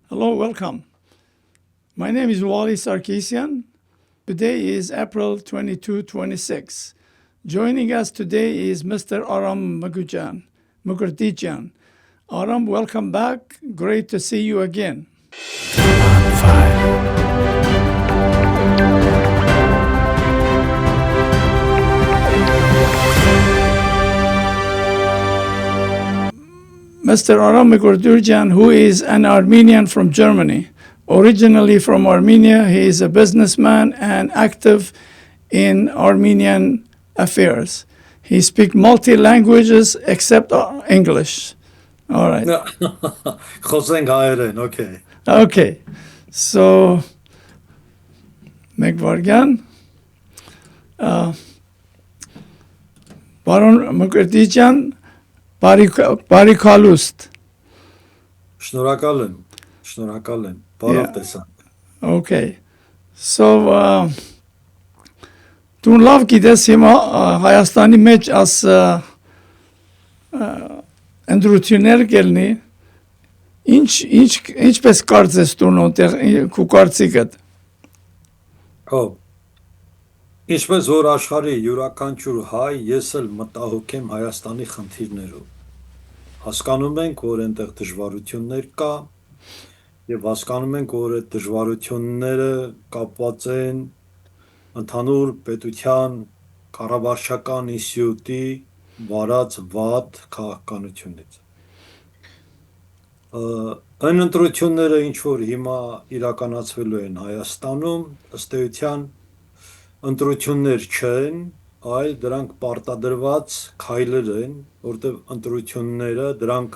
Hello, welcome. My name is Wally Sarkisian. Today is April 22, 26. Joining us today is Mr. Aram Mukherjeejan. Aram, welcome back. Great to see you again. Mr. Aram Mukherjeejan, who is an Armenian from Germany. Originally from Armenia, he is a businessman and active in Armenian affairs. He speaks multi languages except English. All right. Խոսենք հայերեն, okay. Okay. So, Megvargan. Baron Mukherjeejan, Բարիքալուստ. Շնորհակալ եմ, բարով տեսանք։ Okay. So, դու լավ գիտես հիմա Հայաստանի մեջ as ընդրություններ կելնի, ինչպես կարծես դու նոթեղ քու կարծիքդ։ Ինչպես որ աշխարհի յուրաքանչյուր հայ, ես էլ մտահոգ եմ Հայաստանի խնդիրներով։ Հասկանում ենք, որ այնտեղ դժվարություններ կա, եւ հասկանում ենք, որ այդ դժվարությունները կապված են ընդհանուր պետության կառավարչական ինստիտուտի վարած վատ քաղաքականությունից։ Այն ընտրությունները, ինչ որ հիմա իրականացվելու են Հայաստանում, ըստ էության ընտրություններ չեն, այլ դրանք պարտադրված քայլեր են, որտեղ ընտրությունները դրանք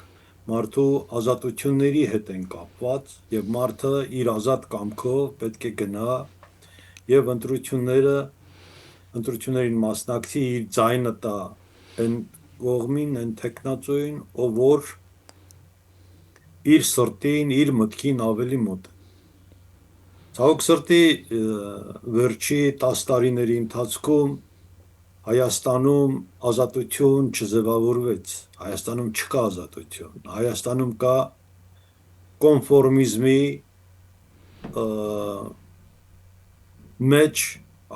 մարդու ազատությունների հետ են կապված եւ մարդը իր ազատ կամքով պետք է գնա եւ ընտրություններին մասնակցի, իր ձայնը տա այն կողմին, այն տեխնացուին, ով որ իր սրտին, իր մտքին ավելի մոտ է։ Ցավոք սրտի վերջի 10 տարիների ընթացքում Հայաստանում ազատություն չձևավորվեց, Հայաստանում չկա ազատություն, Հայաստանում կա կոնֆորմիզմի մեջ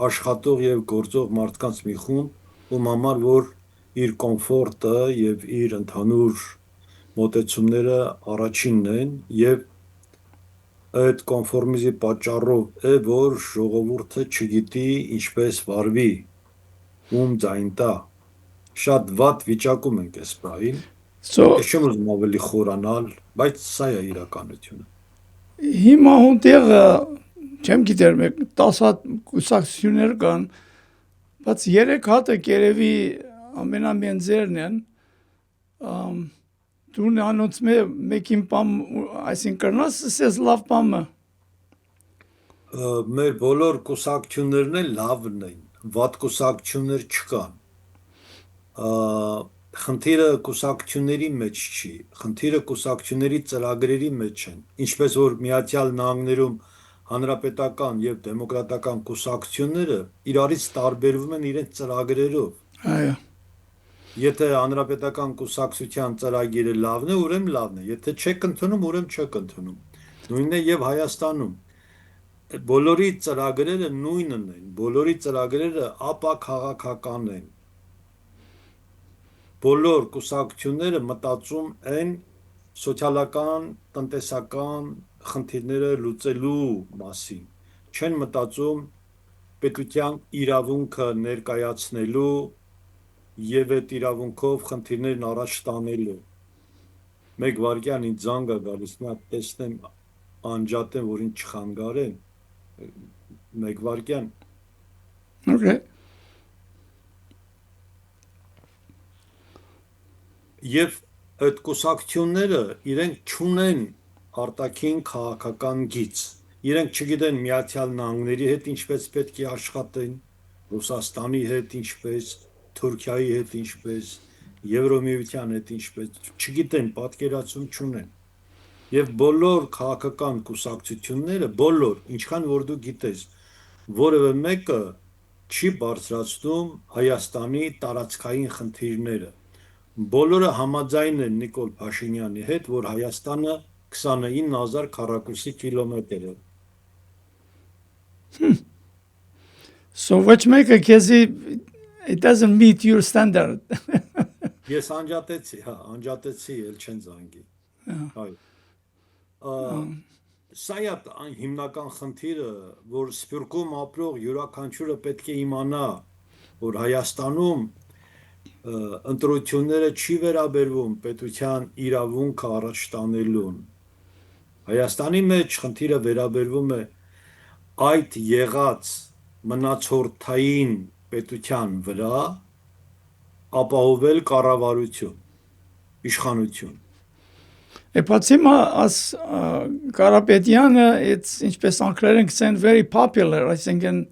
աշխատող եւ գործող մարդկանց մի խումբ, ում համար որ իր կոմֆորտը եւ իր ընդհանուր մոտեցումները առաջինն են եւ այդ կոնֆորմիզմի պատճառով է, որ ժողովուրդը չգիտի ինչպես վարվի, ում ձայն տա։ Շատ վատ վիճակում ենք այս պահին։ Ես չեմ ուզում ավելի խորանալ, բայց սա է իրականությունը։ Հիմա հոντեղ չեմ գիտեր 10 հատ կուսակցություններ կան, բայց 3 հատը կերևի ամենամենձերն են։ Դու նանոց մեկին պամ, այսինքն ասես լավ պամը։ Մեր բոլոր կուսակցություններն են լավն են, վատ կուսակցություններ չկան։ Խնդիրը կուսակցությունների մեջ չի, խնդիրը կուսակցությունների ծրագրերի մեջ են, ինչպես որ Միացյալ Նահանգներում հանրապետական եւ դեմոկրատական կուսակցությունները իրարից տարբերվում են իրենց ծրագրերով։ Այո։ Եթե հանրապետական կուսակցության ծրագիրը լավն է, ուրեմն լավն է, եթե չեք ընդունում, ուրեմն չեք ընդունում։ Նույնն է եւ Հայաստանում։ Բոլորի ծրագրերը նույնն են, բոլորի ծրագրերը ապաքաղաքական են։ Բոլոր կուսակցությունները մտածում են սոցիալական, տնտեսական խնդիրները լուծելու մասին, չեն մտածում պետության իրավունքը ներկայացնելու եւ այդ իրավունքով խնդիրներն առաջ տանելու։ Մեկ վարքյան ինձ զանգ է գալիս, նա տեսնեմ անջատեմ, որ ինձ չխանգարեն։ Մեկ վարքյան։ Okay. Եվ այդ կուսակցությունները իրենք չունեն արտաքին քաղաքական գիծ։ Իրենք չգիտեն Միացյալ Նահանգների հետ ինչպես պետք է աշխատեն, Ռուսաստանի հետ ինչպես, Թուրքիայի հետ ինչպես, Եվրոմիության հետ ինչպես, չգիտեն, պատկերացում չունեն։ Եվ բոլոր քաղաքական կուսակցությունները, բոլոր, ինչքան որ դու գիտես, որևէ մեկը չի բարձրացնում Հայաստանի տարածքային խնդիրները։ Բոլորը համաձայն են Նիկոլ Փաշինյանի հետ, որ Հայաստանը 29000 քառակուսի կիլոմետր է։ So which make a kezi, it doesn't meet your standard. Ես անջատեցի, հա, անջատեցի, ել չեն զանգի։ Այո։ Սա է հիմնական խնդիրը, որ Սփյուռքում ապրող յուրաքանչյուրը պետք է իմանա, որ Հայաստանում ընտրությունները չի վերաբերվում պետության իրավունքը առաջ տանելուն։ Հայաստանի մեջ խնդիրը վերաբերվում է այդ եղած մնացորդային պետության վրա ապահովել կառավարություն, իշխանություն։ Եպացիմա as Կարապետյանը, it's ինչպես անգլերեն կսեն very popular, I think in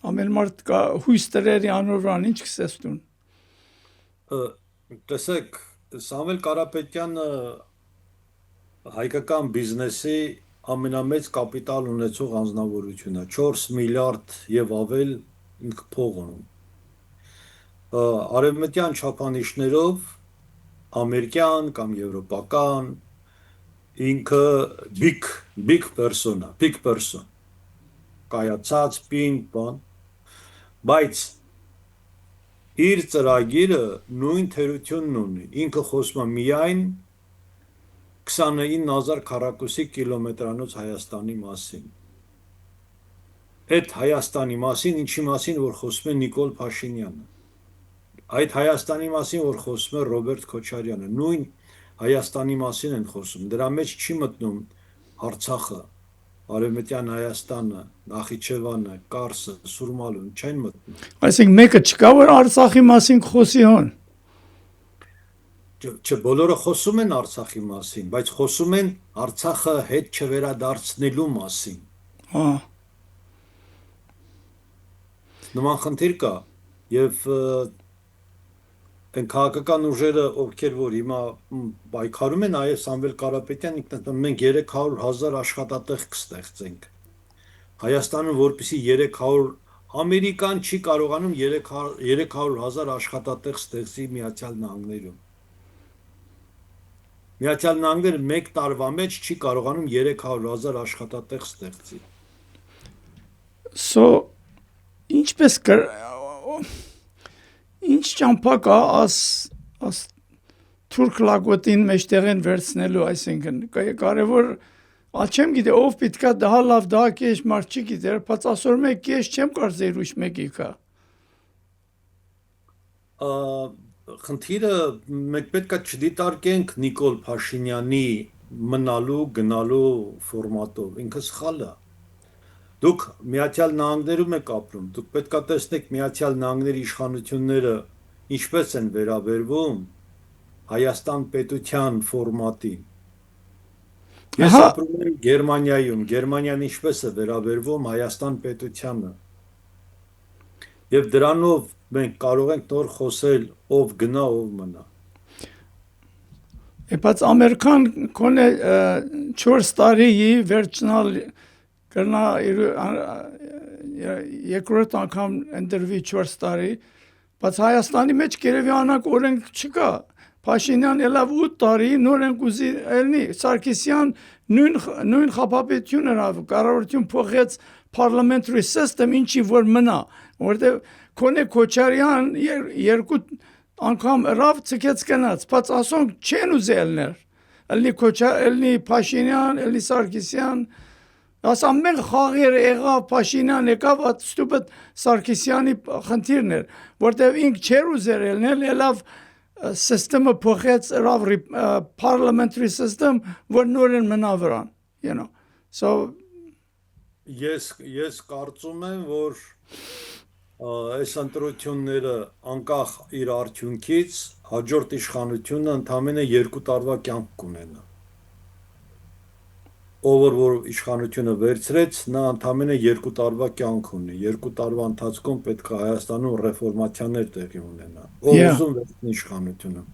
ամեն մարդ կա հույս տրերի անորվան, ինչ կսես տուն։ Տեսեք, Սամվել Կարապետյանը հայկական բիզնեսի ամենամեծ կապիտալ ունեցող անձնավորությունն է, 4 միլիարդ եւ ավել ինքը փող ունում։ Արևմտյան չափանիշներով ամերիկյան կամ եվրոպական ինքը big person, կայացած պինդ բան, բայց իր ծրագիրը նույն թերությունն ունի, ինքը խոսում է միայն 29000 քառակուսի կիլոմետրանոց Հայաստանի մասին։ Այդ Հայաստանի մասին, ինչի մասին, որ խոսում է Նիկոլ Փաշինյանը։ Այդ Հայաստանի մասին, որ խոսում է Ռոբերտ Քոչարյանը, նույն Հայաստանի մասին են խոսում։ Դրա մեջ չի մտնում Արցախը, Արևմտյան Հայաստանը, Նախիջևանը, Կարսը, Սուրմալուն չեն մտնում։ Այսինքն մեկը չկա որ Արցախի մասին խոսի հոն։ Չէ, բոլորը խոսում են Արցախի մասին, բայց խոսում են Արցախը հետ չվերադարձնելու մասին։ Հա։ Նման խնդիր կա եւ այն քաղաքական ուժերը, ովքեր որ հիմա պայքարում են, այո, Սամվել Կարապետյան ինքնատիպ մենք 300,000 աշխատատեղ կստեղծենք։ Հայաստանում որպեսի 300 Ամերիկան չի կարողանում 300,000 աշխատատեղ ստեղծի Միացյալ Նահանգներում։ Միացյալ Նահանգները մեկ տարվա մեջ չի կարողանում 300,000 աշխատատեղ ստեղծի։ So ինչպես ինչ ճամփա կա as թուրք լագոտին մեջտեղեն վերցնելու, այսինքն կարևոր Ալչեմ գիտե ով պիտկա դա լավ դա կեշ մարդ չի գիտեր, բայց ասոր մեկ կեշ չեմ կարծեր ուշ մեկի կա։ Խնդիրը մենք պետքա չդիտարկենք Նիկոլ Փաշինյանի մնալու գնալու ֆորմատով, ինքը սխալ է։ Դուք Միացյալ Նահանգներում եք ապրում, դուք պետքա տեսնեք Միացյալ Նահանգների իշխանությունները ինչպես են վերաբերվում Հայաստան պետության ֆորմատին։ Ես ապրում եմ Գերմանիայում, Գերմանիան ինչպես է վերաբերվում Հայաստան պետությանը։ Եվ դրանով մենք կարող ենք նոր խոսել ով գնա, ով մնա։ Բայց Ամերիկան կոնե 4 տարի վերջնալ կրնա երկրորդ անգամ ընդրվի 4 տարի, բայց Հայաստանի մեջ գերեւի անակ օրենք չկա։ Փաշինյան ելավ 8 տարի նորենք ուզի ելնի Սարգսյան նույն խափապետությունը կառավարություն փոխեց parliamentary system ինչի որ մնա որտեղ կոնե Քոչարյան երկու անգամ ռավ ցկեց գնաց բայց ասոնք չեն ուզելներ ելնի ելնի Փաշինյան ելնի Սարգսյան ասամեն խաղերը եղավ Փաշինյան եկավ at stupid Սարգսյանի խնդիրն էր որտեղ ինք չեր ուզեր ելնել system-ը փոխեց ռավ parliamentary system որ նորեն մնա վրան you know so ես կարծում եմ որ այս ընտրությունները անկախ իր արդյունքից հաջորդ իշխանությունը ընդամենը 2 տարվա կյանք կունենա ով որ իշխանությունը վերցրեց նա ընդամենը 2 տարվա կյանք ունի 2 տարվա ընթացքում պետք է Հայաստանում ռեֆորմացիաներ տեղի ունենա ով ուզում վերցնի իշխանությունը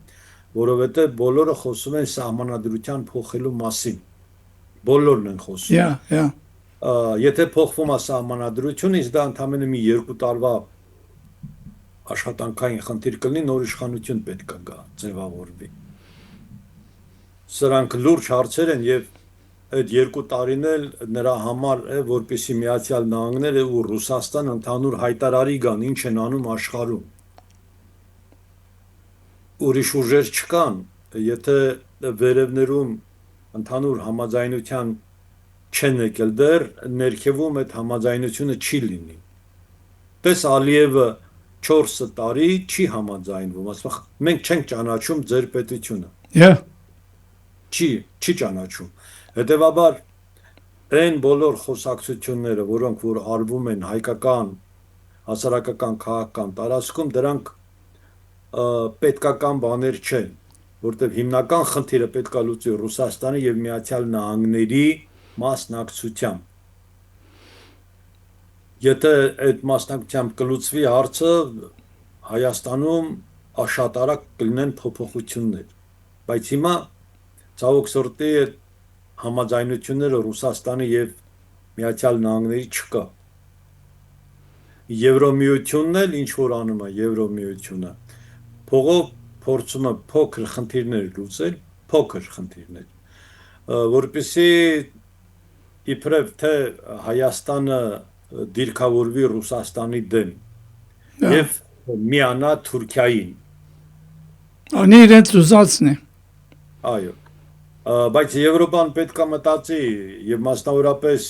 որովհետև բոլորը խոսում են սահմանադրության փոխելու մասին բոլորն են խոսում Եթե փոխվում է սահմանադրությունը, իսկ դա ընդամենը մի 2 տարվա աշխատանքային խնդիր կլինի, նոր իշխանություն պետք է գա, ձևավորվի։ Սրանք լուրջ հարցեր են եւ այդ 2 տարին էլ նրա համար է, որպեսի Միացյալ Նահանգները ու Ռուսաստան ընդհանուր հայտարարի գան, ինչ են անում աշխարհում։ Ուրիշ ուժեր չկան, եթե վերևներում ընդհանուր համաձայնության չեն եկել դեռ, ներքևում այդ համաձայնությունը չի լինի։ Տես Ալիևը 4 տարի չի համաձայնվում, ասում մենք չենք ճանաչում ձեր պետությունը։ Yeah. Չի ճանաչում։ Հետևաբար այն բոլոր խոսակցությունները, որոնք որ արվում են հայկական, հասարակական, քաղաքական տարածքում, դրանք պետքական բաներ չեն, որտեղ հիմնական խնդիրը պետք է լուծի Ռուսաստանի եւ Միացյալ Նահանգների մասնակցությամբ։ Եթե այդ մասնակցությամբ կլուծվի հարցը, Հայաստանում շատ արագ կլինեն փոփոխություններ, բայց հիմա ցավոք սրտի համաձայնությունները Ռուսաստանի եւ Միացյալ Նահանգների չկա։ Եվրոմիությունն էլ ինչ որ անում է Եվրոմիությունը, փողով փորձում է փոքր խնդիրներ լուծել, փոքր խնդիրներ, որպեսզի իբրև թե Հայաստանը դիրքավորվի Ռուսաստանի դեմ եւ միանա Թուրքիային։ Անի իրենց ուզածն է։ Այո։ Բայց Եվրոպան պետք է մտածի եւ մասնավորապես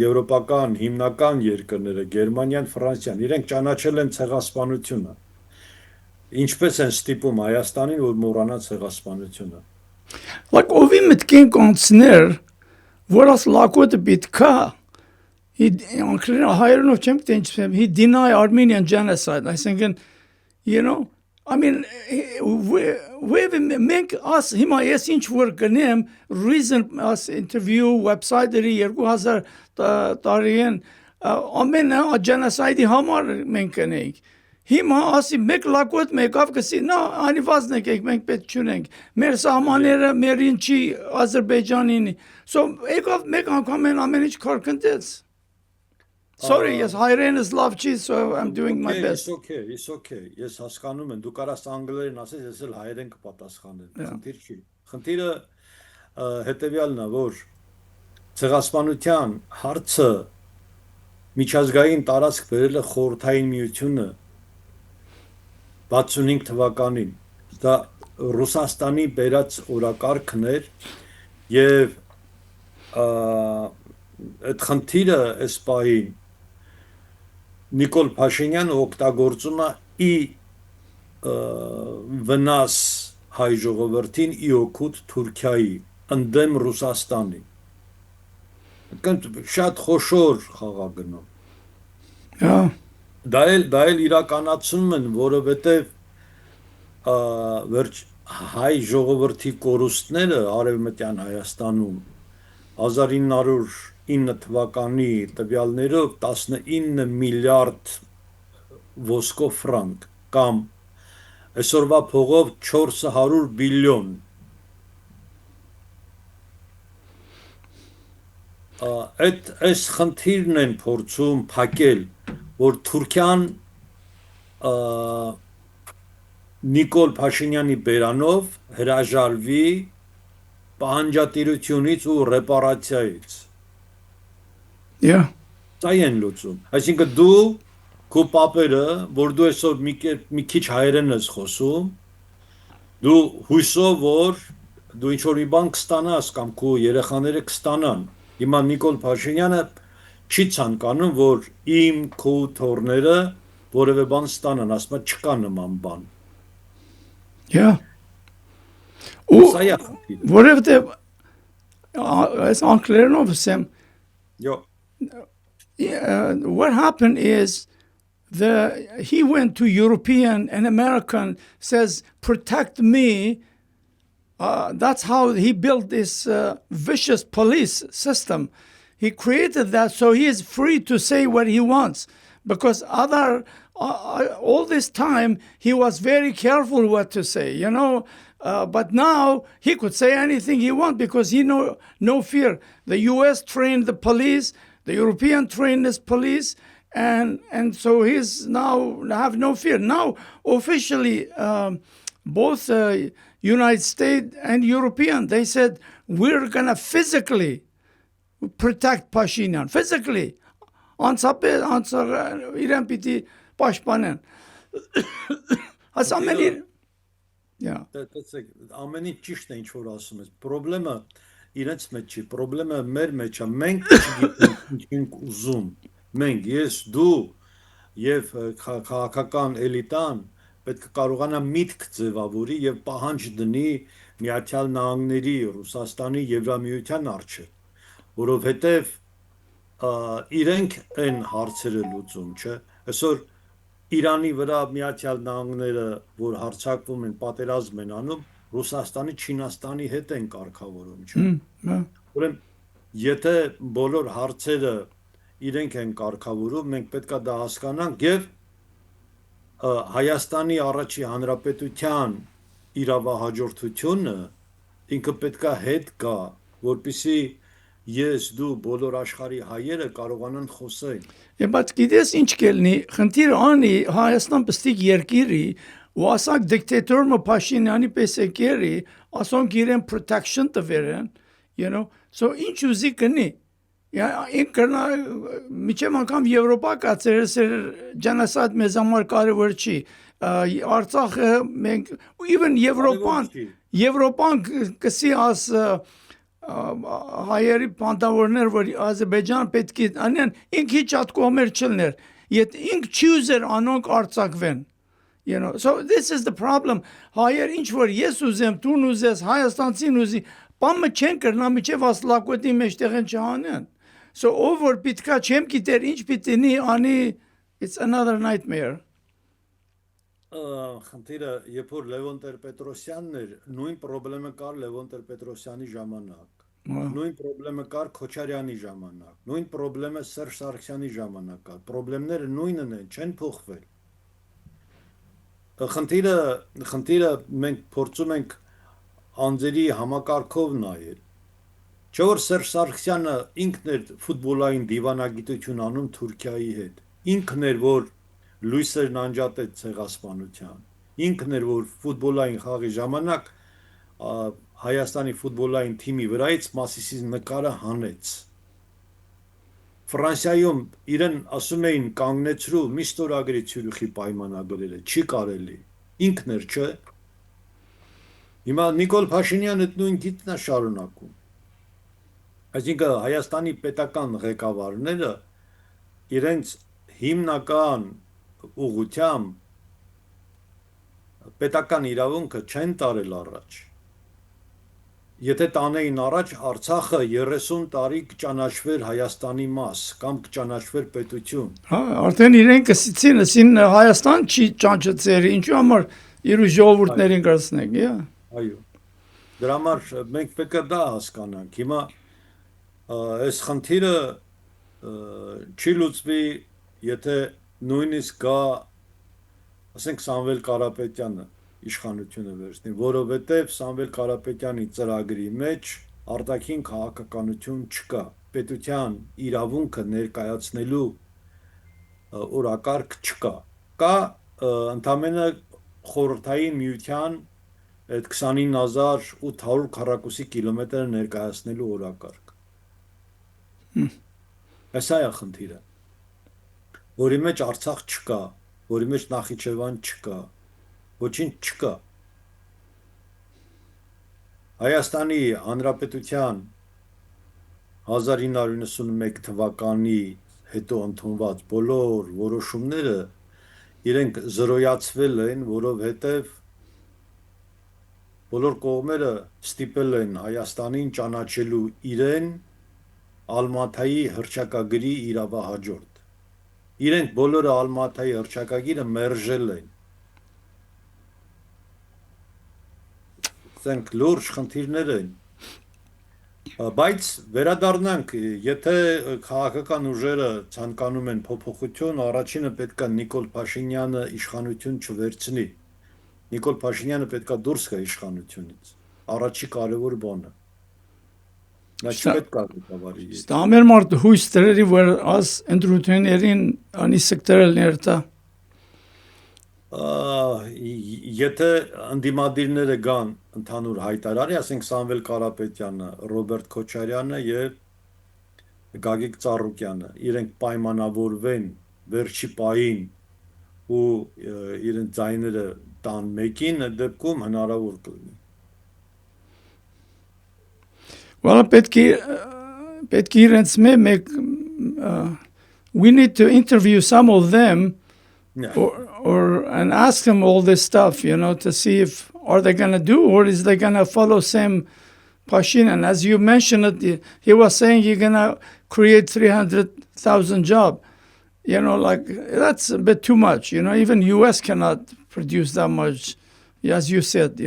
եվրոպական հիմնական երկրները Գերմանիան, Ֆրանսիան, իրենք ճանաչել են ցեղասպանությունը։ Ինչպես են ստիպում Հայաստանին, որ մոռանա ցեղասպանությունը։ Like ովի մտքին կոնցներ, որս լակոտը բիտքա, he հայերենով չեմ տենչեմ, he deny Armenian genocide. I think, you know, I mean, we make us հիմա ես ինչ որ գնեմ reason us interview website-երի 2000 տարին ամեն genocide-ի համար մենք գնենք։ Հիմա ասի մեկ լակոտ մեկավ կսի նա անիվազն եք մենք պետք չունենք մեր սահմանները մեր ինչի Ադրբեջանին so եկավ մեկ անգամ ամեն ինչ կարկընտեց Sorry, yes, հայերեն is love cheese, so I'm doing my best. It's okay. Ես հասկանում եմ, դու կարաս անգլերեն ասես, ես էլ հայերեն կպատասխանեմ։ Խնդիր չի։ Խնդիրը հետեւյալն է, որ ցեղասպանության հարցը միջազգային տարածք բերել է Խորհրդային Միությունը 65 թվականին։ Դա Ռուսաստանի բերած օրակարգն էր եւ այդ խնդիրը այս պահին Նիկոլ Փաշինյանը օգտագործում է վնաս հայ ժողովրդին օգուտ Թուրքիայի ընդդեմ Ռուսաստանի շատ խոշոր խաղագնում դա էլ իրականացնում են որովհետև հայ ժողովրդի կորուստները արևմտյան Հայաստանում 1909 թվականի տվյալներով 19 միլիարդ ոսկո ֆրանկ կամ այսօրվա փողով 400 բիլիոն այս խնդիրն են փորձում փակել որ Թուրքիան Նիկոլ Փաշինյանի բերանով հրաժարվի պահանջատիրությունից ու ռեպարացիայից Yeah. Դա են լուծում։ Այսինքն դու քո պապերը, որ դու այսօր մի քիչ հայերեն ես խոսում, դու հույսով որ դու ինչ որ մի բան կստանաս կամ քո երեխաները կստանան։ Հիմա Նիկոլ Փաշինյանը չի ցանկանում, որ իմ քո թորները որևէ բան ստանան, ասում է չկա նման բան։ Yeah. Որովհետև այս անգլերենով ասեմ Yo. What happened is he went to European and American says protect me that's how he built this vicious police system he created that so he is free to say what he wants because all this time he was very careful what to say you know but now he could say anything he wants because he no fear the US trained the police the European trained his police, and so he's now have no fear. Now, officially, both United States and European. They said, we're going to physically protect Pashinyan. Physically. Իրեն պիտի պաշտպանեն։ Այս ամենի Yeah. Տեսեք, ամեն ինչ ճիշտ է ինչ որ ասում ես։ Պրոբլեմը իրենց մեջ չի, պրոբլեմը մեր մեջ է։ Մենք չգիտենք ինչ ենք ուզում։ Մենք, ես, դու եւ քաղաքական էլիտան պետք է կարողանա միտք ձևավորի եւ պահանջ դնի Միացյալ Նահանգների, Ռուսաստանի, Եվրամիության առջև, որովհետեւ իրենք են հարցերը լուծում, չէ։ Այսօր Իրանի վրա Միացյալ Նահանգները, որ հարձակվում են, պատերազմ են անում, Ռուսաստանի, Չինաստանի հետ են կարգավորում, չէ։ Ուրեմն, եթե բոլոր հարցերը իրենք են կարգավորում, մենք պետք է դա հասկանանք եւ Հայաստանի առաջի հանրապետության իրավահաջորդությունը ինքը պետք է հետ գա, որպեսզի ես դու բոլոր աշխարհի հայերը կարողանան խոսել։ Բայց գիտես ինչ կելնի, խնդիրը անի Հայաստան պստիկ երկիրի ու ասակ դիկտատորը Փաշինյանի պես եկերի, ասոնք իրեն protection տվերեն, you know, so ինչ ուզի կնի։ Ինքն միջև անգամ Եվրոպա կացերսեր genocide մեզ համար կարևոր չի։ Արցախը մենք even Եվրոպան կսի աս հայերի պանդավորներ, որ Ադրբեջան պետք է անեն, ինքը շատ կողմեր չլներ, եթե ինք չի ուզեր անոնք արձակվեն, you know, so this is the problem, հայեր ինչ որ ես ուզեմ, դու ուզես, Հայաստանցին ուզի, բամը չեն կրնա, միջև ասլակոտի մեջտեղ են չանեն, so ով որ պիտքա չեմ գիտեր, ինչ պիտինի անի, it's another nightmare. Խնդիրը, երբ որ Լևոն Տեր-Պետրոսյանն էր, նույն պրոբլեմը կար Լևոն Տեր-Պետրոսյանի ժամանակ, նույն պրոբլեմը կար Քոչարյանի ժամանակ, նույն պրոբլեմը Սերժ Սարգսյանի ժամանակ կար, պրոբլեմները նույնն են, չեն փոխվել։ Խնդիրը մենք փորձում ենք անձերի համակարգով նայել։ Չէ որ Սերժ Սարգսյանը ինքն էր ֆուտբոլային դիվանագիտություն անում Թուրքիայի հետ, ինքն էր որ լույսերն անջատեց ցեղասպանության, ինքն էր որ ֆուտբոլային խաղի ժամանակ Հայաստանի ֆուտբոլային թիմի վրայից Մասիսի նկարը հանեց։ Ֆրանսիայում իրեն ասում էին կանգնեցրու մի ստորագրի Ցյուրիխի պայմանագրերը, չի կարելի, ինքն էր, չէ։ Հիմա Նիկոլ Փաշինյանը նույն գիծն է շարունակում։ Այսինքն Հայաստանի պետական ղեկավարները իրենց հիմնական ուղղությամբ պետական իրավունքը չեն տարել առաջ։ Եթե տանեին առաջ Արցախը 30 տարի կճանաչվեր Հայաստանի մաս կամ կճանաչվեր պետություն։ Հա, արդեն իրենք կսիցին, ասին Հայաստան չի ճանչեցեր, ինչու համար իր ժողովուրդներին կրսնենք, yeah. Այո։ Դրա համար մենք պետք է դա հասկանանք։ Հիմա այս խնդիրը չի լուծվի, եթե նույնիսկ գա, ասենք Սամվել Կարապետյանը իշխանությունը վերցնի, որովհետև Սամվել Կարապետյանի ծրագրի մեջ արտաքին քաղաքականություն չկա, պետության իրավունքը ներկայացնելու օրակարգ չկա, կա ընդամենը խորհրդային միության այդ 29800 քառակուսի կիլոմետր ներկայացնելու օրակարգ։ Այսա է խնդիրը, որի մեջ Արցախ չկա, որի մեջ Նախիջևան չկա, ոչինչ չկա։ Հայաստանի Հանրապետության 1991 թվականի հետո ընդունված բոլոր որոշումները իրենք զրոյացվել են, որովհետև բոլոր կողմերը ստիպել են Հայաստանին ճանաչելու իրեն Ալմաթայի հռչակագրի իրավահաջորդ։ Իրենք բոլորը Ալմաթայի հռչակագիրը մերժել են։ Սենք լուրջ խնդիրներ են։ Բայց վերադառնանք, եթե քաղաքական ուժերը ցանկանում են փոփոխություն, առաջինը պետք է Նիկոլ Փաշինյանը իշխանություն չվերցնի։ Նիկոլ Փաշինյանը պետք է դուրս գա իշխանությունից։ Առաջի կարևոր բանը։ Նա չպետք է ղեկավարի։ Ստամեր մարդ հույս դրերի որ աս ընտրություններին անի սեկտորել ներտա։ եթե ընդդիմադիրները գան ընդհանուր հայտարարի, ասենք Սամվել Կարապետյանը, Ռոբերտ Քոչարյանը եւ Գագիկ Ծառուկյանը, իրենք պայմանավորվեն վերջի պահին ու իրենց ձայները տան մեկին, այդ դեպքում հնարավոր կլինի։ Well, we need to interview some of them or and ask them all this stuff, to see if are they going to do or is they going to follow same Pashinyan. As you mentioned it, he was saying you're going to create 300,000 jobs. Like that's a bit too much. Even U.S. cannot produce that much, as you said.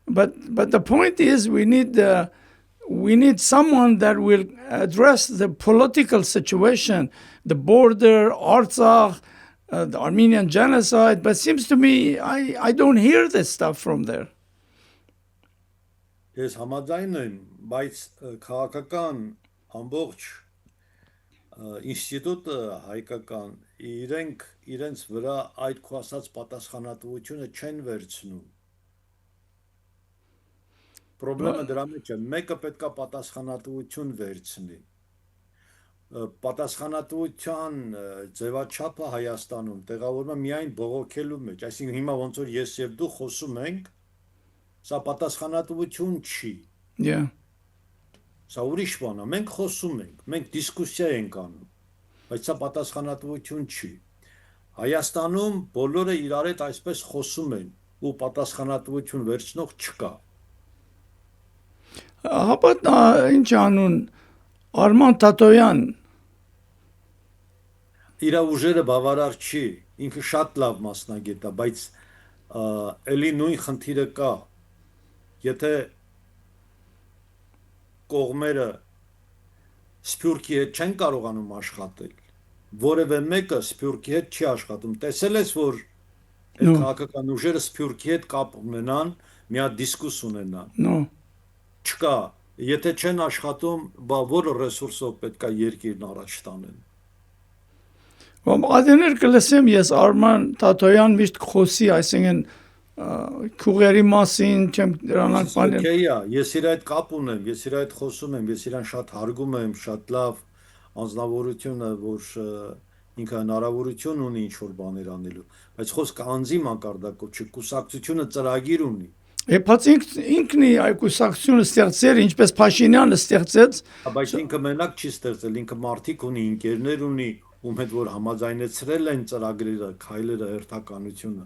But the point is, we need someone that will address the political situation, the border, Artsakh, the Armenian genocide. But it seems to me I don't hear this stuff from there. Ես համաձայն եմ, բայց քաղաքական ամբողջ ինստիտուտը հայկական իրենց վրա այդ քո ասած պատասխանատվությունը չեն վերցնում։ Պրոբլեմը դրա մեջ է, մեկը պետքա պատասխանատվություն վերցնի։ Պատասխանատվության ձևաչափը Հայաստանում տեղավորվում է միայն բողոքելու մեջ, այսինքն հիմա ոնց որ ես եւ դու խոսում ենք, սա պատասխանատվություն չի։ Yeah. Սա ուրիշ բան է, մենք խոսում ենք, մենք դիսկուսիա ենք անում, բայց սա պատասխանատվություն չի։ Հայաստանում բոլորը իրար հետ այսպես խոսում են ու պատասխանատվություն վերցնող չկա։ Հապա ինչ անուն Արման Տատոյան իր ուժերը բավարար չի, ինքը շատ լավ մասնագետ է, բայց էլի նույն խնդիրը կա, եթե կողմերը Սփյուռքի հետ չեն կարողանում աշխատել, որևէ մեկը Սփյուռքի հետ չի աշխատում, տեսել ես, որ այդ քաղաքական ուժերը Սփյուռքի հետ կապ ունենան, մի հատ դիսկուս ունենան, չկա, եթե չեն աշխատում, որ ռեսուրսով պետք է երկիրն առաջ տանեն։ Ադեներ կլսեմ ես Արման Տատոյան միշտ խոսի, այսինքն քուղերի մասին չեմ դրանք բաներ։ Ես իր այդ կապ ունեմ, ես իր այդ խոսում եմ, ես իրան շատ հարգում եմ, շատ լավ անձնավորություն է, որ ինքը հնարավորություն ունի ինչ-որ բաներ անելու, բայց խոսքը անձի մակարդակով չէ, կուսակցությունը ծրագիր ունի։ Բայց ինքն է կուսակցությունը ստեղծել, ինչպես Փաշինյանը ստեղծեց։ Բայց ինքը մենակ չի ստեղծել, ինքը մարդիկ ունի, ընկերներ ունի, ում հետ որ համաձայնեցրել են ծրագրերը, քայլերը, հերթականությունը։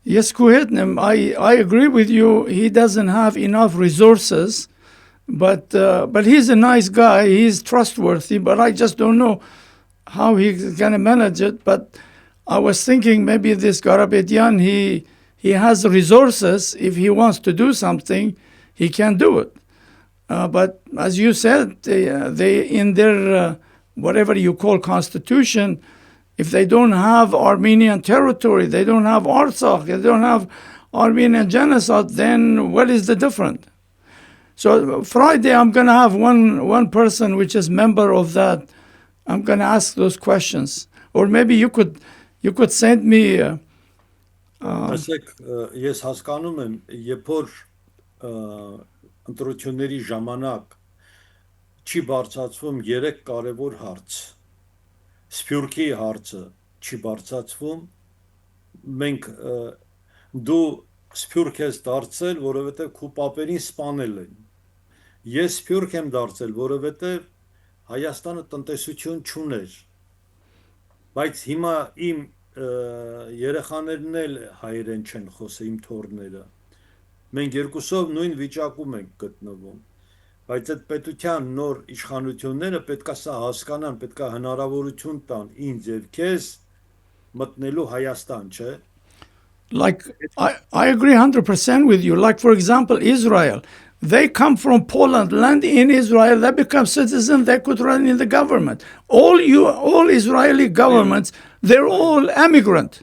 Yes, քո հետն եմ, I agree with you. He doesn't have enough resources, but he's a nice guy. He's trustworthy, but I just don't know how he's going to manage it. But I was thinking maybe this Karapetyan, he has resources. If he wants to do something, he can do it. But as you said, they in their whatever you call constitution, if they don't have Armenian territory, they don't have Artsakh, they don't have Armenian genocide, then what is the difference? So Friday I'm going to have one person which is member of that. I'm going to ask those questions. Or maybe you could send me Ասեք, ես հասկանում եմ, երբ որ ընտրությունների ժամանակ չի բարձրացվում 3 կարևոր հարց։ Սփյուռքի հարցը չի բարձրացվում, մենք դու Սփյուռք ես դարձել, որովհետև քո պապերին սպանել են։ Ես Սփյուռք եմ դարձել, որովհետև Հայաստանը տնտեսություն չուներ։ Բայց հիմա իմ երեխաներն էլ հայերեն չեն խոսում, իմ թոռները։ Մենք երկուսով նույն վիճակում ենք գտնվում։ Բայց այդ պետության նոր իշխանությունները պետքա սա հասկանան, պետքա հնարավորություն տան ինձ եւ քեզ մտնելու Հայաստան, չէ։ Like I agree 100% with you. Like for example, Israel, they come from Poland, land in Israel, they become citizens, they could run in the government. All Israeli governments, they're all immigrant,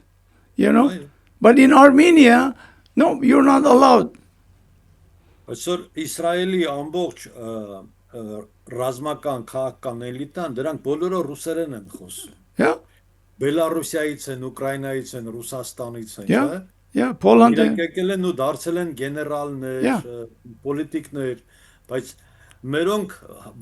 But in Armenia, no, you're not allowed. Այսօր Իսրայելի ամբողջ ռազմական քաղաքական էլիտան դրանք բոլորը ռուսերեն են խոսում։ Yeah. Բելարուսիայից են, Ուկրաինայից են, Ռուսաստանից են, Yeah. Yeah, Poland. Իրենք եկել են ու դարձել են գեներալներ, Yeah. պոլիտիկներ, բայց մերոնք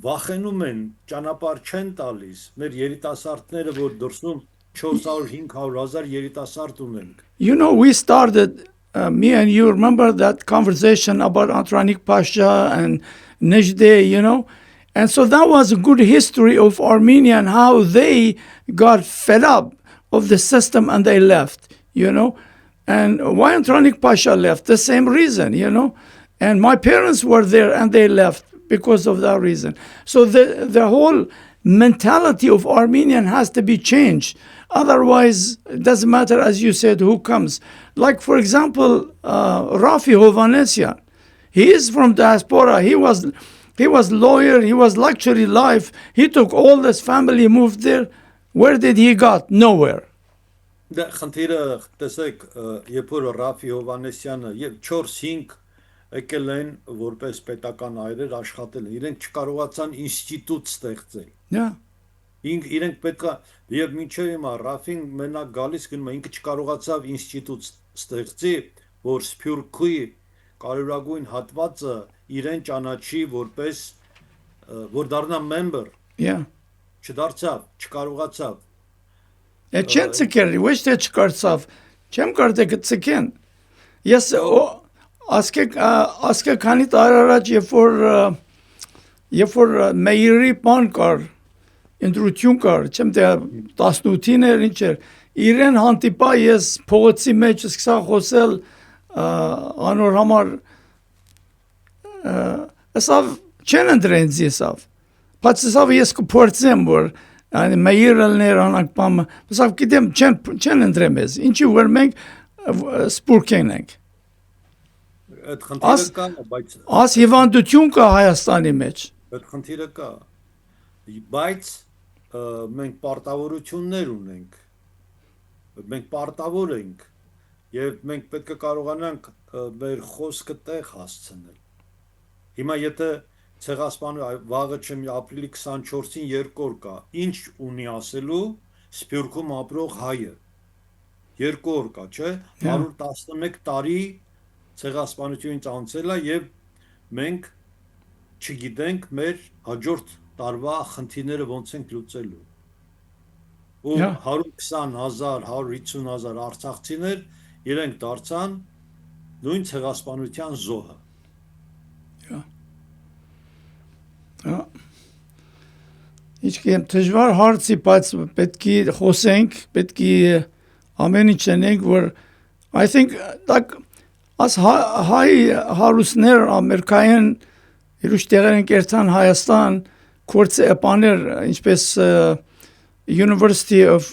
վախենում են, ճանապարհ չեն տալիս։ Մեր երիտասարդները, որ դրսում 400-500 հազար երիտասարդ ունենք։ You know, we started, me and you, remember that conversation about Antranik Pasha and Nejde, you know? And so that was a good history of Armenia and how they got fed up of the system and they left, you know? And why Antranik Pasha left? The same reason, you know? And my parents were there and they left because of that reason. So the whole mentality of Armenian has to be changed. Otherwise, it doesn't matter, as you said, who comes. Like, for example, Rafi Hovanesyan. He is from diaspora. He was lawyer. He was luxury life. He took all this family, moved there. Where did he got? Nowhere. Դա խնդիրը տեսեք, երբ որ Ռաֆի Հովանեսյանը եւ 4-5 եկել են որպես պետական այրեր աշխատել, իրենք չկարողացան ինստիտուտ ստեղծել։ Yeah. Իրենք պետքա եւ մինչեւ հիմա Ռաֆին մենակ գալիս գնում է, ինքը չկարողացավ ինստիտուտ ստեղծի, որ Սփյուռքի կարևորագույն հատվածը իրեն ճանաչի որպես որ դառնա member, Yeah. չդարձավ, չկարողացավ։ Չեն ցկել, ոչ թե չկարծավ, չեմ կարծե կցկեն։ Ես ասկե քանի տարի առաջ երբ որ մեյրի բան կար, ընտրություն կար, չեմ թե 18-ին էր ինչ էր, իրեն հանդիպա ես փողոցի մեջ սկսա խոսել անոր համար ասավ չեն ընդրեն զեսավ, բայց ասավ ես կփորձեմ որ Ani meyirelner anak pam. Mesela gidem çen endremez. İnci vermek spurkenek. Այդ խնդիրը կա, բայց Az hivandutun ka Հայաստանի մեջ. այդ խնդիրը կա։ Բայց մենք պարտավորություններ ունենք։ Մենք պարտավոր ենք եւ մենք պետք է կարողանանք մեր խոսքը տեղ հասցնել։ Հիմա եթե Ցեղասպանը վաղը չեմ ապրիլի 24-ին երկու օր կա։ Ինչ ունի ասելու Սփյուռքում ապրող հայը։ Երկու օր կա, չէ՞։ 111 տարի ցեղասպանությունից անցել է եւ մենք չգիտենք մեր հաջորդ տարվա խնդիրները ոնց են լուծելու։ Ու 120,000, 150,000 արցախցիներ իրենք դարձան նույն ցեղասպանության զոհը։ Իչքեմ դժվար հարցի, բայց պետքի խոսենք, պետքի ամեն ինչ անենք, որ I think like as հայ հարուսներ ամերիկայեն իրուշ տեղերեն կերտան Հայաստան կորցե բաներ ինչպես University of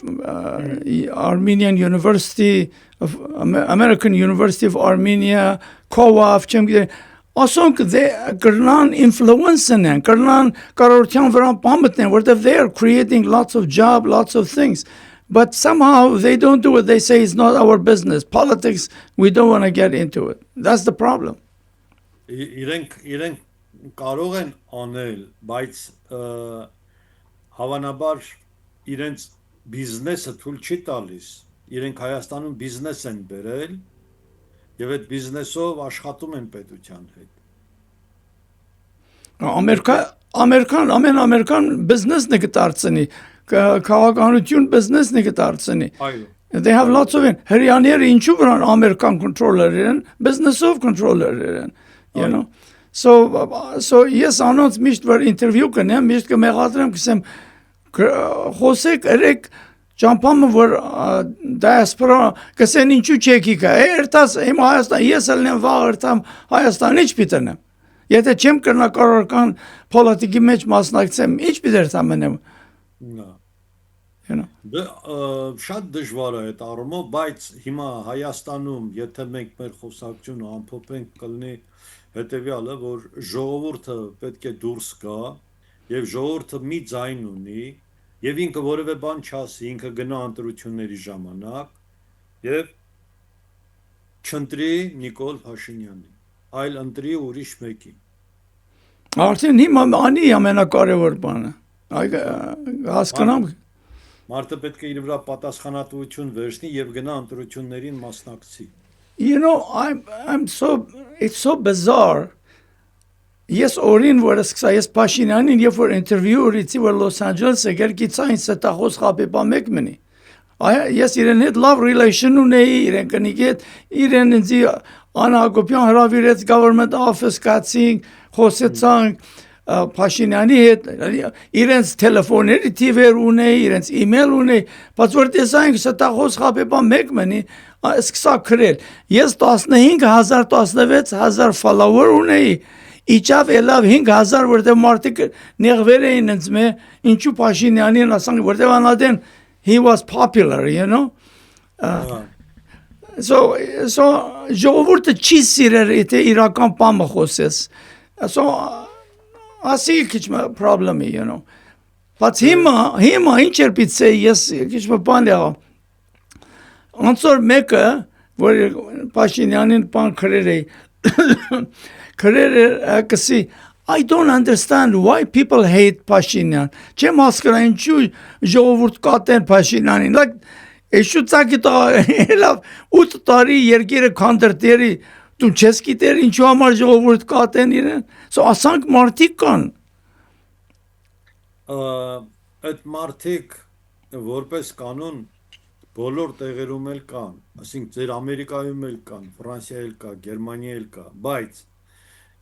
Armenian University of American University of Armenia, COAF, չեմ գիտեմ Ասոնք կրնան influence են, կրնան կարողության վրա պամտեն, որտեղ they are creating lots of jobs, lots of things. But somehow they don't do it. They say it's not our business. Politics, we don't want to get into it. That's the problem. Իրենք կարող են անել, բայց հավանաբար իրենց բիզնեսը թույլ չի տալիս։ Իրենք Հայաստանում բիզնես են բերել Եվ այդ բիզնեսով աշխատում են պետության հետ։ Ամերիկան բիզնեսն է կդարձնի, քաղաքականություն բիզնեսն է կդարձնի։ Այո։ They have lots of հրյաները ինչու վրան ամերիկան controller են, business-ով controller են, you know. So ես անոնց միշտ որ ինտերվյու կնեմ, միշտ կմեղադրեմ, կսեմ խոսեք երեք Ճամփամը որ դիասպորա կսեն ինչու չեկի կա երտաս իմ Հայաստան ես ելնեմ վաղ երտամ Հայաստան ինչ պիտենեմ եթե չեմ կրնա կարողական պոլիտիկի մեջ մասնակցեմ ինչ պիտերտամ մնեմ Դա շատ դժվար է այդ առումով բայց հիմա Հայաստանում եթե մենք մեր խոսակցությունը ամփոփենք կլինի հետեւյալը որ ժողովուրդը պետք է դուրս գա եւ ժողովուրդը մի ձայն ունի Եվ ինքը որևէ բան չասի, ինքը գնա ընտրությունների ժամանակ եւ չընտրի Նիկոլ Փաշինյանին, այլ ընտրի ուրիշ մեկին։ Արդեն հիմա անի ամենակարևոր բանը։ Այ հասկանամ։ Մարդը պետք է իր վրա պատասխանատվություն վերցնի եւ գնա ընտրություններին մասնակցի։ You know, it's so bizarre. Ես օրին որ սկսա ես Փաշինյանին երբ որ ինտերվյու ունեցի որ Լոս Անջելեսը գերկիցային ստախոս խապեպա մեկ մնի ես իրեն հետ լավ relation ունեի իրեն կնիկի հետ իրեն ինձ Անա Հակոբյան հրավիրեց government office կացինք խոսեցանք Փաշինյանի հետ իրենց տելեֆոնների թիվեր ունեի իրենց email ունեի բայց որ տեսանք ստախոս խապեպա մեկ մնի սկսա քրել ես 15000 follower ունեի Իջավ ելավ 5000 որտեղ մարդիկ նեղվեր էին ինձ մե ինչու Փաշինյանին ասանք որտեղ անադեն he was popular you know so ժողովուրդը չի սիրել եթե իրական բամը խոսես so ասի քիչ problem-ը you know բայց հիմա ինչ էր պիտի ես քիչ բան եղա անցոր մեկը որ Փաշինյանին բան քրեր էի Kasi, I don't understand why people hate Pashinyan. Չեմ հասկանում ինչու ժողովուրդ կատեն Pashinyanin. Like Eşu ցակի լավ 8 տարի երկիրը քանդրտերի դու չես գիտեր ինչու համար ժողովուրդ կատեն իրեն. So ասանք մարդիկ կան. Այդ մարդիկ որպես կանոն բոլոր տեղերում էլ կան, ասենք ձեր Ամերիկայում էլ կան, Ֆրանսիայում կա, Գերմանիայում կա, բայց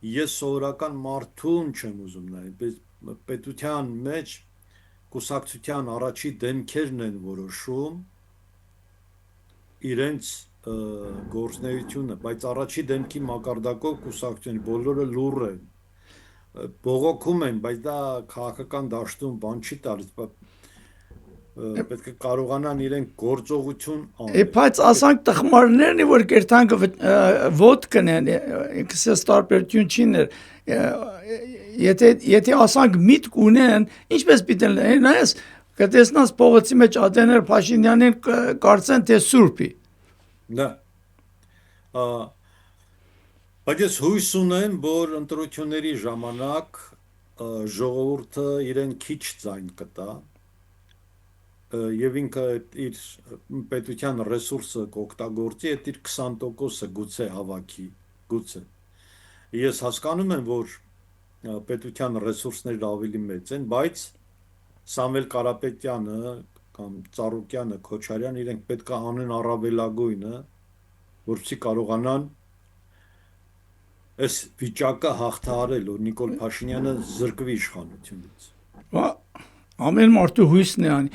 ես սովորական մարդուն չեմ ուզում նայել, պետության մեջ կուսակցության առաջի դեմքերն են որոշում իրենց գործունեությունը, բայց առաջի դեմքի մակարդակով կուսակցության բոլորը լուռ են, բողոքում են, բայց դա քաղաքական դաշտում բան չի տալիս, պետք է կարողանան իրենք գործողություն անել։ Բայց ասանք տխմարներն որ կերտանք ոտ կնեն, քսես տարբերություն չիներ։ Եթե ասանք միտք ունեն, ինչպես պիտի նայես, կտեսնաս փողոցի մեջ ադեներ Փաշինյանին կարծեն թե սուրբի։ Դա։ Բայց ես հույս ունեմ, որ ընտրությունների ժամանակ ժողովուրդը իրեն քիչ ձայն կտա եւ ինքը իր պետության ռեսուրսը կօգտագործի այդ իր 20%-ը գուցե հավաքի գուցե ես հասկանում եմ որ պետության ռեսուրսները ավելի մեծ են բայց Սամվել Կարապետյանը կամ Ծառուկյանը Քոչարյան իրենք պետք է անեն առավելագույնը որպեսզի կարողանան այս վիճակը հաղթահարել որ Նիկոլ Փաշինյանը զրկվի իշխանությունից Ամեն մարդու հույսն է անի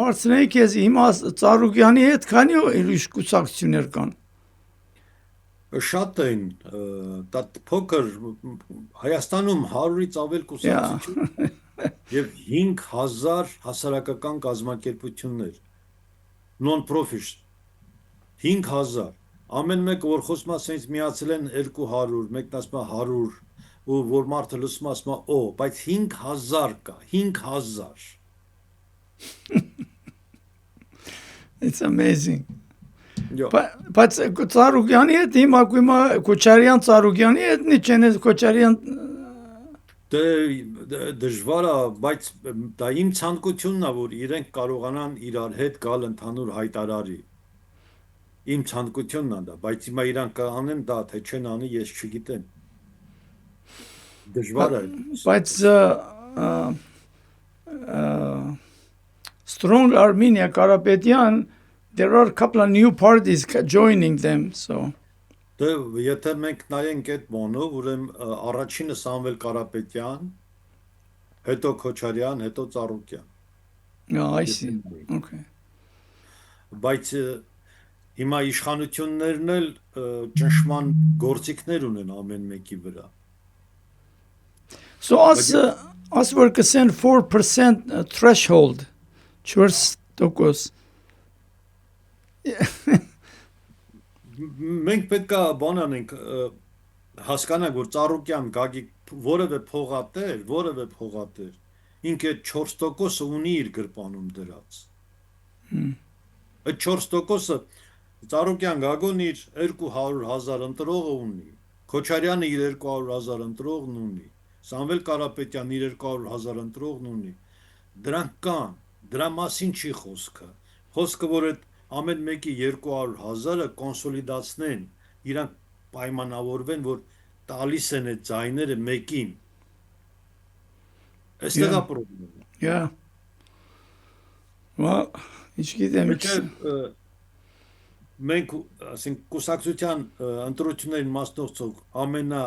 հարցնեի քեզ հիմա Ծառուկյանի հետ քանի ուրիշ կուսակցություններ կան շատ են դա փոքր Հայաստանում 100-ից ավել կուսակցություն եւ 5000 հասարակական կազմակերպություններ non-profit 5000 ամեն մեկը որ խոսում ասենց միացել են 200 մեկն ասում 100 ու որ մարդը լսում ասում օ բայց 5000 կա 5000 It's amazing Բայց Ծառուկյանի հետ հիմա Քոչարյան Ծառուկյանի հետ նիչեն Քոչարյան դժվար է բայց դա իմ ցանկությունն է որ իրենք կարողանան իրար հետ գալ ընդհանուր հայտարարի իմ ցանկությունն է դա բայց հիմա իրանք անեն դա թե չեն անի ես չգիտեմ դժվար է բայց Strong Armenia Karapetyan there are a couple of new parties joining them so Եթե մենք նայենք այդ բանը, ուրեմն առաջինը Սամվել Կարապետյան, հետո Քոչարյան, հետո Ծառուկյան։ I see. Okay. Բայց հիմա իշխանություններն էլ ճնշման գործիքներ ունեն ամեն մեկի վրա։ So as we're saying 4% threshold 4%. Մենք պետք է բան անենք հասկանանք որ Ծառուկյան Գագիկ որևէ փողատեր ինքը 4%-ը ունի իր գրպանում դրած այդ 4%-ը Ծառուկյան Գագոն իր 200,000 ընտրողը ունի Քոչարյանը իր 200,000 ընտրողն ունի Սամվել Կարապետյանն իր 200,000 ընտրողն ունի դրանք կան դրա մասին չի խոսքը որ այդ ամեն մեկի 200,000-ը կոնսոլիդացնեն, իրանք պայմանավորվեն, որ տալիս են այդ ձայները մեկին։ Այստեղ է Yeah. խնդիրը։ Yeah. Well, իչգիտեմ Մենք ասենք կուսակցության ընտրություններին մասնակցող ամենա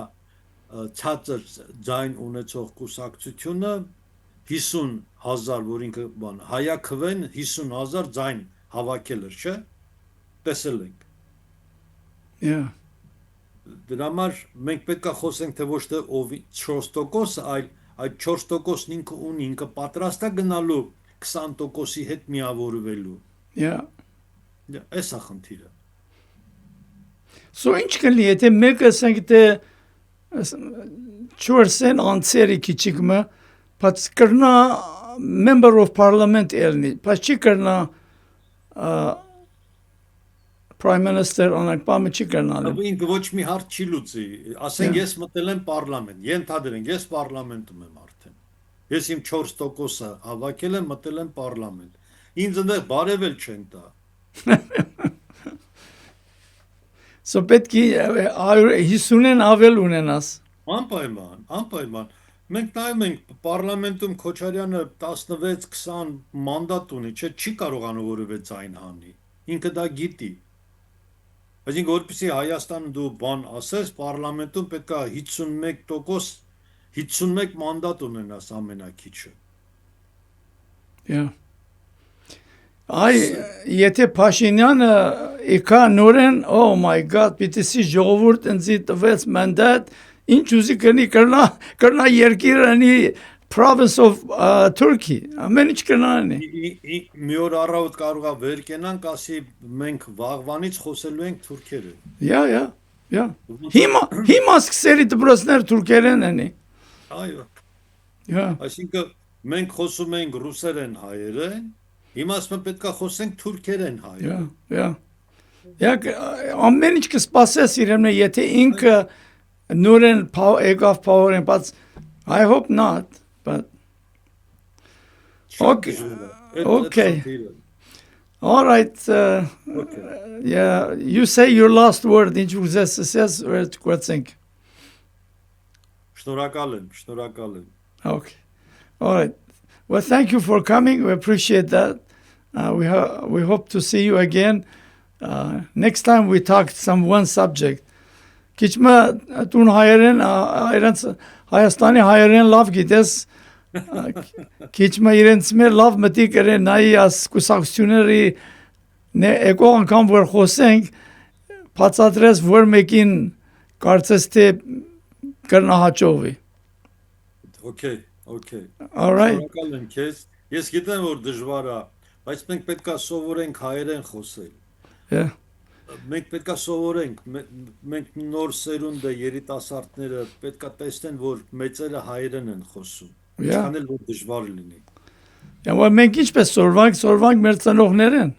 ցածր ձայն ունեցող կուսակցությունը 50,000, որ ինքը բան հայաքվեն 50,000 ձայն հավաքել էր, չէ՞։ Տեսել ենք։ Yeah. Դրա համար մենք պետք է խոսենք թե ոչ թե ով 4%, այլ այդ 4%-ն ինքը ունի, ինքը պատրաստ է գնալու 20%-ի հետ միավորվելու։ Yeah. Այս է խնդիրը։ So ինչ կլինի, եթե մեկը ասենք թե 4 անցերի քիչիկը, բայց կրնա member of parliament ելնի, բայց չի կրնա prime minister անակ բամը չի կրնալ։ Ինքը ոչ մի հարց չի լուծի։ Ասենք ես մտել եմ պարլամենտ, ենթադրենք ես պարլամենտում եմ արդեն։ Ես իմ 4%-ը հավաքել եմ, մտել եմ պարլամենտ։ Ինձ այնտեղ բարևել չեն տա։ So պետք է 50-ն ավել ունենաս։ Անպայման։ Մենք նայում ենք պարլամենտում Քոչարյանը 16-20 մանդատ ունի, չի կարողանում որևէ ձայն հանի։ Ինքը դա գիտի։ Այսինքն որպեսզի Հայաստանը դու բան ասես, պարլամենտում պետք է 51%, 51 մանդատ ունենաս ամենակիչը։ Yeah. Այ եթե Փաշինյանը եկա նորեն, oh my god, պիտի ժողովուրդ ինձ տվեց մանդատ, ինչ ուզի կրնա երկիրանի province of Turkey, ամեն ինչ կրնանի։ Մի օր առավոտ կարող է վեր կենանք, ասի մենք վաղվանից խոսելու ենք թուրքերեն։ Yeah. Հիմա սկսելի դպրոցներ թուրքերեն են։ Այո։ Yeah. Այսինքն մենք խոսում ենք ռուսերեն հայերեն, հիմա ասում պետք է խոսենք թուրքերեն հայերեն։ Yeah. Ամեն ինչ կսպասես իրենը, եթե ինքը նորեն եկավ power-ին, բայց I hope not, but okay. All right. Yeah, you say your last word. Ինչ ուզես ասես, գործենք։ Շնորհակալ եմ։ Okay. All right. Well, thank you for coming. We appreciate that. We hope to see you again. Next time we talk one subject. Kichma tun hayren Հայաստանի հայերեն լավ գիտես քիչմա իրենց մեր լավ մտիկ կրեն նայի աս կուսակցությունների եկող անգամ որ խոսենք բացատրես որ մեկին կարծես թե կրնահաճովի։ Okay. All right. Շնորհակալ եմ քեզ։ Ես գիտեմ որ դժվար է, բայց մենք պետք է սովորենք հայերեն խոսել։ Yeah. Մենք պետք է սովորենք, մենք նոր սերունդը երիտասարդները պետք է տեսնեն, որ մեծերը հայերեն են խոսում։ Ինչքան էլ որ դժվար լինի։ Well, մենք ինչպես սորվանք մեր ծնողներեն։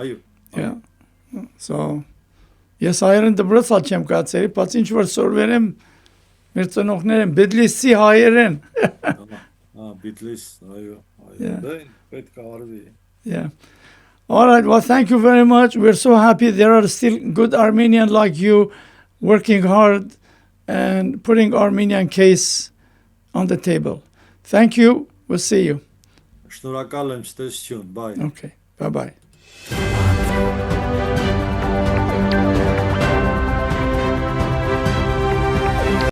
Այո։ Yeah. So, ես հայերեն դպրոցալ չեմ կացել, բայց ինչ որ սորվերեմ մեր ծնողներեն, Բեդլիսի հայերեն։ Բիդլիս, այո։ Պետք է արվի։ Yeah. All right. Well, thank you very much. We're so happy there are still good Armenians like you working hard and putting Armenian case on the table. Thank you. We'll see you. Շնորհակալ եմ, ստեսություն, bye. Okay. Bye-bye.